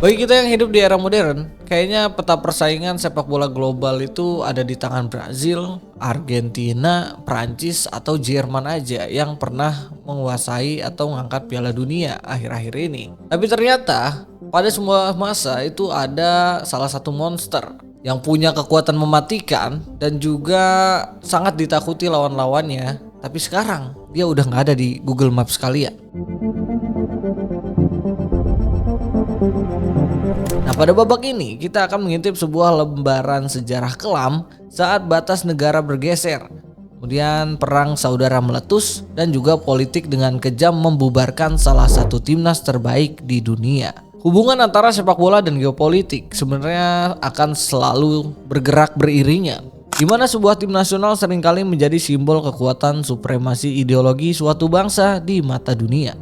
Bagi kita yang hidup di era modern, kayaknya peta persaingan sepak bola global itu ada di tangan Brazil, Argentina, Prancis, atau Jerman aja yang pernah menguasai atau mengangkat Piala Dunia akhir-akhir ini. Tapi ternyata pada semua masa itu ada salah satu monster yang punya kekuatan mematikan dan juga sangat ditakuti lawan-lawannya. Tapi sekarang dia udah gak ada di Google Maps kalian. Nah, pada babak ini kita akan mengintip sebuah lembaran sejarah kelam saat batas negara bergeser. Kemudian perang saudara meletus dan juga politik dengan kejam membubarkan salah satu timnas terbaik di dunia. Hubungan antara sepak bola dan geopolitik sebenarnya akan selalu bergerak beriringan, di mana sebuah tim nasional seringkali menjadi simbol kekuatan supremasi ideologi suatu bangsa di mata dunia.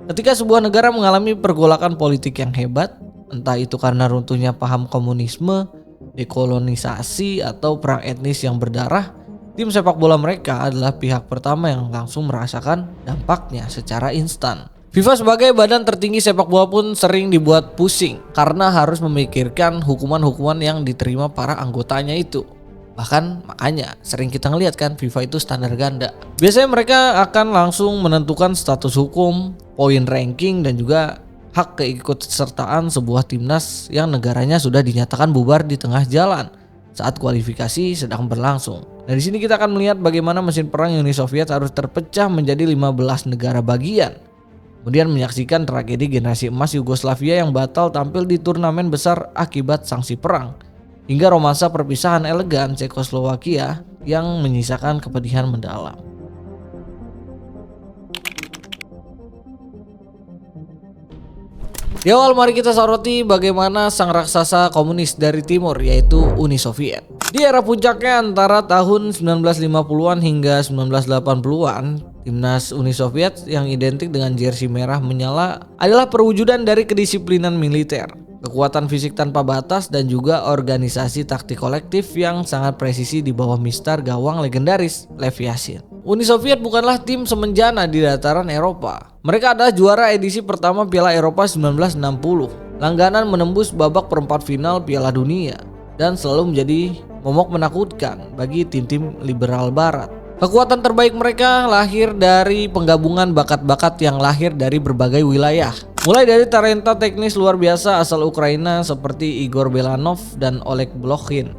Ketika sebuah negara mengalami pergolakan politik yang hebat, entah itu karena runtuhnya paham komunisme, dekolonisasi, atau perang etnis yang berdarah, tim sepak bola mereka adalah pihak pertama yang langsung merasakan dampaknya secara instan. FIFA sebagai badan tertinggi sepak bola pun sering dibuat pusing karena harus memikirkan hukuman-hukuman yang diterima para anggotanya itu. Bahkan makanya sering kita ngeliat kan FIFA itu standar ganda. Biasanya mereka akan langsung menentukan status hukum, poin ranking, dan juga hak keikutsertaan sebuah timnas yang negaranya sudah dinyatakan bubar di tengah jalan saat kualifikasi sedang berlangsung. Nah, di sini kita akan melihat bagaimana mesin perang Uni Soviet harus terpecah menjadi 15 negara bagian. Kemudian menyaksikan tragedi generasi emas Yugoslavia yang batal tampil di turnamen besar akibat sanksi perang, hingga romansa perpisahan elegan Cekoslowakia yang menyisakan kepedihan mendalam. Di awal mari kita soroti bagaimana sang raksasa komunis dari timur yaitu Uni Soviet. Di era puncaknya antara tahun 1950-an hingga 1980-an, timnas Uni Soviet yang identik dengan jersey merah menyala adalah perwujudan dari kedisiplinan militer, kekuatan fisik tanpa batas, dan juga organisasi taktik kolektif yang sangat presisi di bawah mistar gawang legendaris Lev Yashin. Uni Soviet bukanlah tim semenjana di dataran Eropa. Mereka adalah juara edisi pertama Piala Eropa 1960, langganan menembus babak perempat final Piala Dunia, dan selalu menjadi momok menakutkan bagi tim-tim liberal barat. Kekuatan terbaik mereka lahir dari penggabungan bakat-bakat yang lahir dari berbagai wilayah. Mulai dari talenta teknis luar biasa asal Ukraina seperti Igor Belanov dan Oleg Blokhin,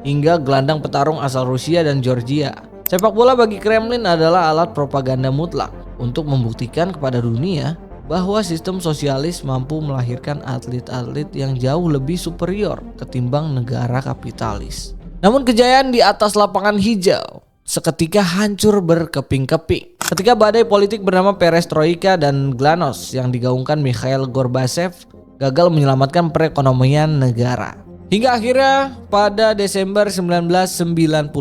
hingga gelandang petarung asal Rusia dan Georgia. Sepak bola bagi Kremlin adalah alat propaganda mutlak untuk membuktikan kepada dunia bahwa sistem sosialis mampu melahirkan atlet-atlet yang jauh lebih superior ketimbang negara kapitalis. Namun kejayaan di atas lapangan hijau seketika hancur berkeping-keping ketika badai politik bernama Perestroika dan Glasnost yang digaungkan Mikhail Gorbachev gagal menyelamatkan perekonomian negara. Hingga akhirnya pada Desember 1991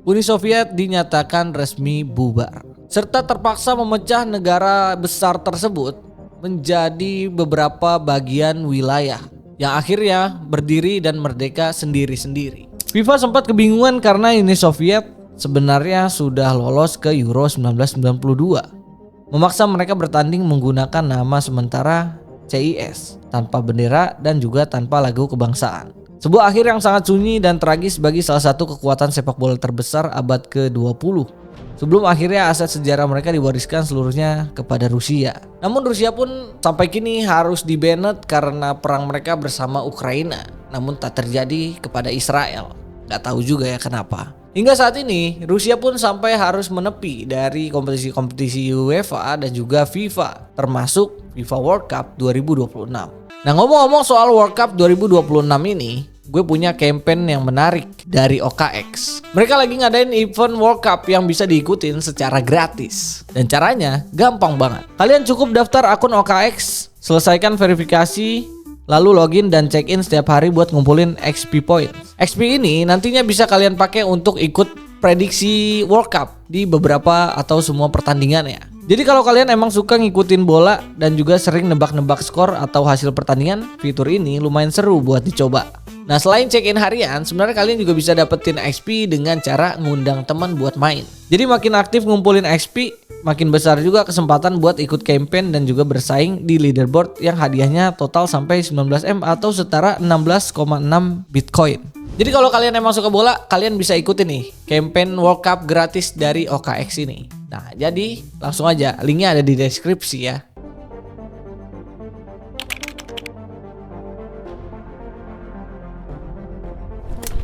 Uni Soviet dinyatakan resmi bubar, serta terpaksa memecah negara besar tersebut menjadi beberapa bagian wilayah yang akhirnya berdiri dan merdeka sendiri-sendiri. FIFA sempat kebingungan karena Uni Soviet sebenarnya sudah lolos ke Euro 1992, memaksa mereka bertanding menggunakan nama sementara CIS tanpa bendera dan juga tanpa lagu kebangsaan. Sebuah akhir yang sangat sunyi dan tragis bagi salah satu kekuatan sepak bola terbesar abad ke-20. Sebelum akhirnya aset sejarah mereka diwariskan seluruhnya kepada Rusia. Namun Rusia pun sampai kini harus di-banned karena perang mereka bersama Ukraina, namun tak terjadi kepada Israel. Gak tahu juga ya kenapa. Hingga saat ini Rusia pun sampai harus menepi dari kompetisi-kompetisi UEFA dan juga FIFA, termasuk FIFA World Cup 2026. Nah, ngomong-ngomong soal World Cup 2026 ini, gue punya campaign yang menarik dari OKX. Mereka lagi ngadain event World Cup yang bisa diikutin secara gratis. Dan caranya gampang banget. Kalian cukup daftar akun OKX, selesaikan verifikasi, lalu login dan check in setiap hari buat ngumpulin XP points. XP ini nantinya bisa kalian pakai untuk ikut prediksi World Cup di beberapa atau semua pertandingannya. Jadi kalau kalian emang suka ngikutin bola dan juga sering nebak-nebak skor atau hasil pertandingan, fitur ini lumayan seru buat dicoba. Nah, selain check-in harian, sebenarnya kalian juga bisa dapetin XP dengan cara ngundang teman buat main. Jadi makin aktif ngumpulin XP, makin besar juga kesempatan buat ikut campaign dan juga bersaing di leaderboard yang hadiahnya total sampai 19M atau setara 16,6 Bitcoin. Jadi kalau kalian emang suka bola, kalian bisa ikutin nih campaign World Cup gratis dari OKX ini. Nah, jadi langsung aja, linknya ada di deskripsi ya.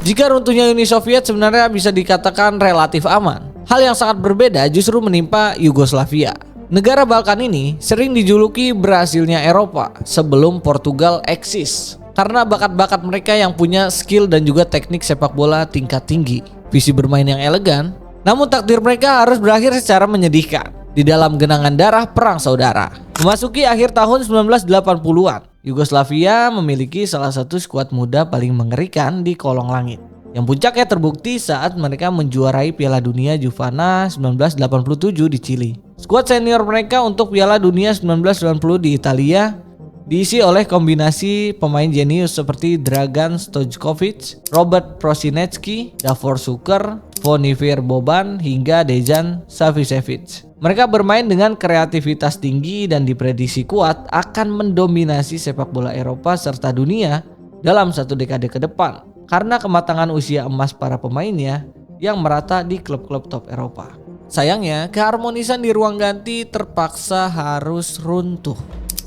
Jika runtuhnya Uni Soviet sebenarnya bisa dikatakan relatif aman, hal yang sangat berbeda justru menimpa Yugoslavia. Negara Balkan ini sering dijuluki Brasilnya Eropa sebelum Portugal eksis. Karena bakat-bakat mereka yang punya skill dan juga teknik sepak bola tingkat tinggi, visi bermain yang elegan, namun takdir mereka harus berakhir secara menyedihkan di dalam genangan darah perang saudara. Memasuki akhir tahun 1980-an, Yugoslavia memiliki salah satu skuad muda paling mengerikan di kolong langit. Yang puncaknya terbukti saat mereka menjuarai Piala Dunia Juvana 1987 di Chili. Skuad senior mereka untuk Piala Dunia 1990 di Italia diisi oleh kombinasi pemain jenius seperti Dragan Stojkovic, Robert Prosinecki, Davor Šuker, Zvonimir Boban hingga Dejan Savicevic. Mereka bermain dengan kreativitas tinggi dan diprediksi kuat akan mendominasi sepak bola Eropa serta dunia dalam satu dekade ke depan karena kematangan usia emas para pemainnya yang merata di klub-klub top Eropa. Sayangnya, keharmonisan di ruang ganti terpaksa harus runtuh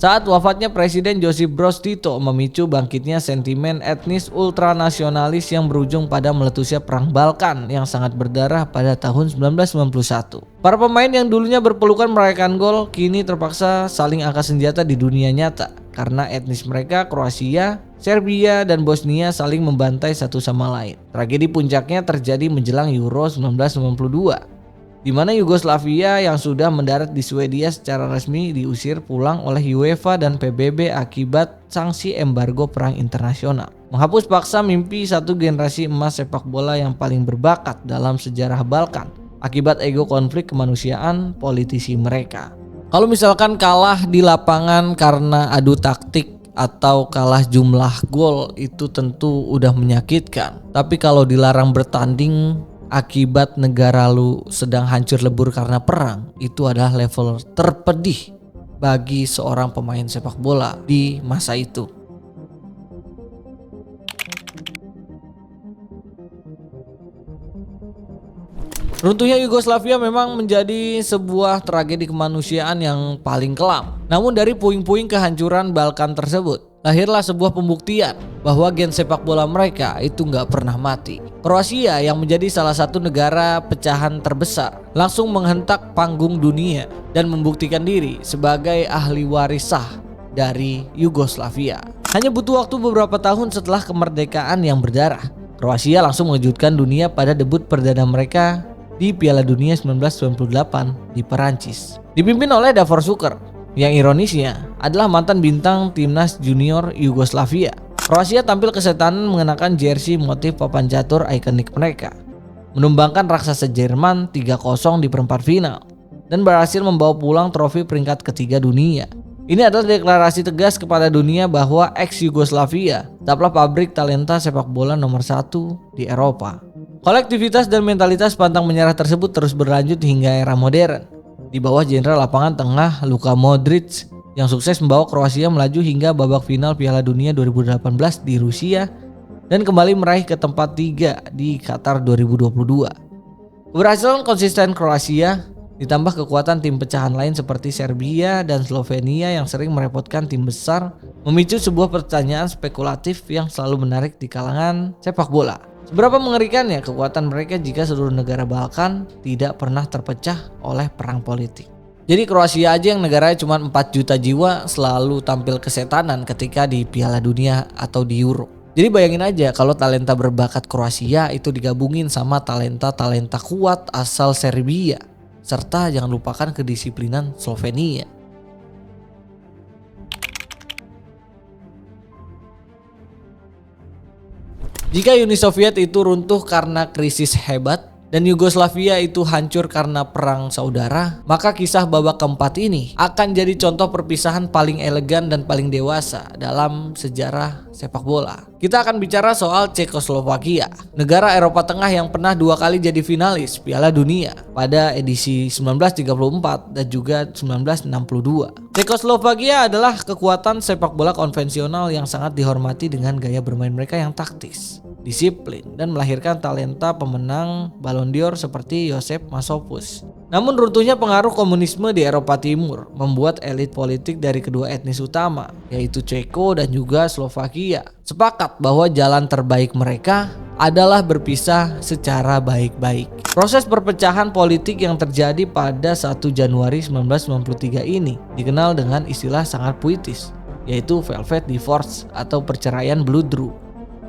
saat wafatnya Presiden Josip Broz Tito memicu bangkitnya sentimen etnis ultranasionalis yang berujung pada meletusnya Perang Balkan yang sangat berdarah pada tahun 1991. Para pemain yang dulunya berpelukan merayakan gol kini terpaksa saling angkat senjata di dunia nyata karena etnis mereka Kroasia, Serbia, dan Bosnia saling membantai satu sama lain. Tragedi puncaknya terjadi menjelang Euro 1992. Di mana Yugoslavia yang sudah mendarat di Swedia secara resmi diusir pulang oleh UEFA dan PBB akibat sanksi embargo perang internasional. Menghapus paksa mimpi satu generasi emas sepak bola yang paling berbakat dalam sejarah Balkan akibat ego konflik kemanusiaan politisi mereka. Kalau misalkan kalah di lapangan karena adu taktik atau kalah jumlah gol itu tentu udah menyakitkan. Tapi kalau dilarang bertanding akibat negara lu sedang hancur lebur karena perang, itu adalah level terpedih bagi seorang pemain sepak bola di masa itu. Runtuhnya Yugoslavia memang menjadi sebuah tragedi kemanusiaan yang paling kelam. Namun dari puing-puing kehancuran Balkan tersebut, lahirlah sebuah pembuktian bahwa gen sepak bola mereka itu nggak pernah mati. Kroasia yang menjadi salah satu negara pecahan terbesar langsung menghentak panggung dunia dan membuktikan diri sebagai ahli waris sah dari Yugoslavia. Hanya butuh waktu beberapa tahun setelah kemerdekaan yang berdarah, Kroasia langsung mengejutkan dunia pada debut perdana mereka di Piala Dunia 1998 di Perancis. Dipimpin oleh Davor Šuker yang ironisnya adalah mantan bintang timnas junior Yugoslavia. Kroasia tampil kesetanan mengenakan jersey motif papan catur ikonik mereka, menumbangkan raksasa Jerman 3-0 di perempat final dan berhasil membawa pulang trofi peringkat ketiga dunia. Ini adalah deklarasi tegas kepada dunia bahwa ex-Yugoslavia tetaplah pabrik talenta sepak bola nomor 1 di Eropa. Kolektivitas dan mentalitas pantang menyerah tersebut terus berlanjut hingga era modern. Di bawah jenderal lapangan tengah Luka Modric yang sukses membawa Kroasia melaju hingga babak final Piala Dunia 2018 di Rusia dan kembali meraih ke tempat 3 di Qatar 2022. Keberhasilan konsisten Kroasia ditambah kekuatan tim pecahan lain seperti Serbia dan Slovenia yang sering merepotkan tim besar memicu sebuah pertanyaan spekulatif yang selalu menarik di kalangan sepak bola. Seberapa mengerikannya kekuatan mereka jika seluruh negara Balkan tidak pernah terpecah oleh perang politik. Jadi Kroasia aja yang negaranya cuma 4 juta jiwa selalu tampil kesetanan ketika di Piala Dunia atau di Euro. Jadi bayangin aja kalau talenta berbakat Kroasia itu digabungin sama talenta-talenta kuat asal Serbia. Serta jangan lupakan kedisiplinan Slovenia. Jika Uni Soviet itu runtuh karena krisis hebat, dan Yugoslavia itu hancur karena perang saudara, maka kisah babak keempat ini akan jadi contoh perpisahan paling elegan dan paling dewasa dalam sejarah sepak bola. Kita akan bicara soal Cekoslovakia, negara Eropa Tengah yang pernah 2 kali jadi finalis Piala Dunia pada edisi 1934 dan juga 1962. Cekoslovakia adalah kekuatan sepak bola konvensional yang sangat dihormati dengan gaya bermain mereka yang taktis, disiplin, dan melahirkan talenta pemenang Ballon d'Or seperti Josep Masopust. Namun runtuhnya pengaruh komunisme di Eropa Timur membuat elit politik dari kedua etnis utama, yaitu Ceko dan juga Slovakia, sepakat bahwa jalan terbaik mereka adalah berpisah secara baik-baik. Proses perpecahan politik yang terjadi pada 1 Januari 1993 ini dikenal dengan istilah sangat puitis, yaitu Velvet Divorce atau perceraian bludru.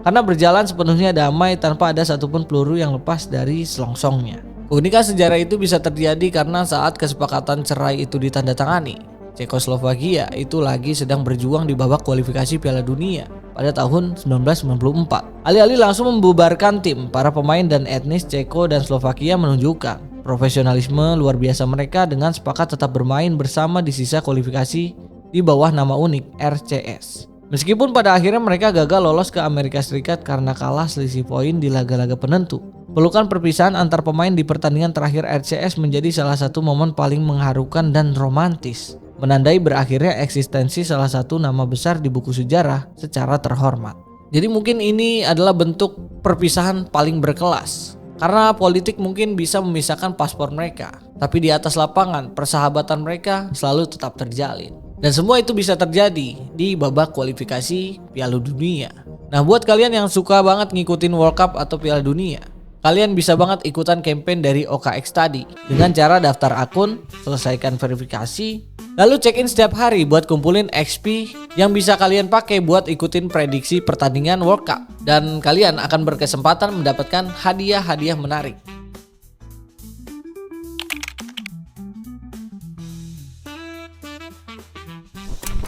Karena berjalan sepenuhnya damai tanpa ada satupun peluru yang lepas dari selongsongnya. Keunikan sejarah itu bisa terjadi karena saat kesepakatan cerai itu ditandatangani, Cekoslovakia itu lagi sedang berjuang di babak kualifikasi Piala Dunia pada tahun 1994. Alih-alih langsung membubarkan tim, para pemain dan etnis Ceko dan Slovakia menunjukkan profesionalisme luar biasa mereka dengan sepakat tetap bermain bersama di sisa kualifikasi di bawah nama unik RCS. Meskipun pada akhirnya mereka gagal lolos ke Amerika Serikat karena kalah selisih poin di laga-laga penentu. Pelukan perpisahan antar pemain di pertandingan terakhir RCS menjadi salah satu momen paling mengharukan dan romantis, menandai berakhirnya eksistensi salah satu nama besar di buku sejarah secara terhormat. Jadi mungkin ini adalah bentuk perpisahan paling berkelas, karena politik mungkin bisa memisahkan paspor mereka, tapi di atas lapangan persahabatan mereka selalu tetap terjalin. Dan semua itu bisa terjadi di babak kualifikasi Piala Dunia. Nah, buat kalian yang suka banget ngikutin World Cup atau Piala Dunia, kalian bisa banget ikutan campaign dari OKX tadi dengan cara daftar akun, selesaikan verifikasi, lalu check in setiap hari buat kumpulin XP yang bisa kalian pakai buat ikutin prediksi pertandingan World Cup. Dan kalian akan berkesempatan mendapatkan hadiah-hadiah menarik.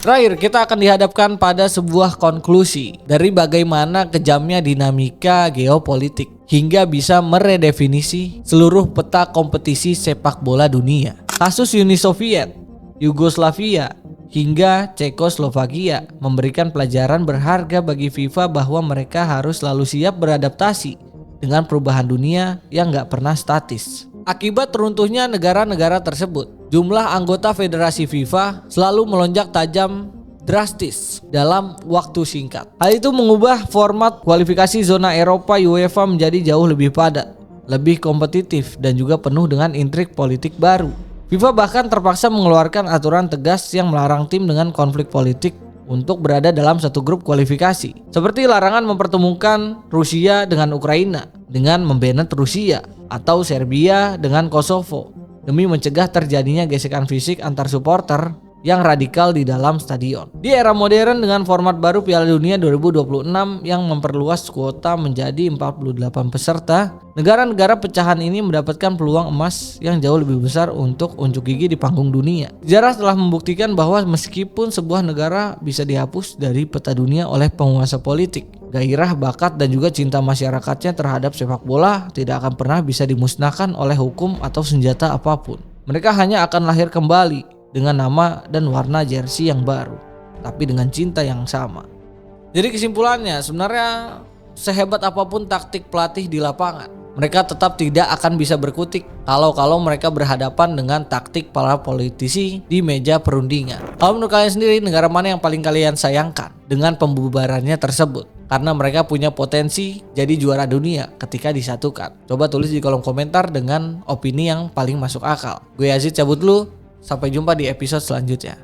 Terakhir, kita akan dihadapkan pada sebuah konklusi dari bagaimana kejamnya dinamika geopolitik hingga bisa meredefinisi seluruh peta kompetisi sepak bola dunia. Kasus Uni Soviet, Yugoslavia, hingga Cekoslovakia memberikan pelajaran berharga bagi FIFA bahwa mereka harus selalu siap beradaptasi dengan perubahan dunia yang gak pernah statis. Akibat runtuhnya negara-negara tersebut, jumlah anggota Federasi FIFA selalu melonjak tajam drastis dalam waktu singkat. Hal itu mengubah format kualifikasi zona Eropa UEFA menjadi jauh lebih padat, lebih kompetitif, dan juga penuh dengan intrik politik baru. FIFA bahkan terpaksa mengeluarkan aturan tegas yang melarang tim dengan konflik politik untuk berada dalam satu grup kualifikasi, seperti larangan mempertemukan Rusia dengan Ukraina dengan membanet Rusia atau Serbia dengan Kosovo demi mencegah terjadinya gesekan fisik antar supporter yang radikal di dalam stadion. Di era modern dengan format baru Piala Dunia 2026 yang memperluas kuota menjadi 48 peserta, negara-negara pecahan ini mendapatkan peluang emas yang jauh lebih besar untuk unjuk gigi di panggung dunia. Sejarah telah membuktikan bahwa meskipun sebuah negara bisa dihapus dari peta dunia oleh penguasa politik, gairah, bakat, dan juga cinta masyarakatnya terhadap sepak bola tidak akan pernah bisa dimusnahkan oleh hukum atau senjata apapun. Mereka hanya akan lahir kembali dengan nama dan warna jersey yang baru, tapi dengan cinta yang sama. Jadi kesimpulannya, sebenarnya sehebat apapun taktik pelatih di lapangan, mereka tetap tidak akan bisa berkutik kalau mereka berhadapan dengan taktik para politisi di meja perundingan. Kalau menurut kalian sendiri, negara mana yang paling kalian sayangkan dengan pembubarannya tersebut? Karena mereka punya potensi jadi juara dunia ketika disatukan. Coba tulis di kolom komentar dengan opini yang paling masuk akal. Gue Aziz cabut dulu. Sampai jumpa di episode selanjutnya.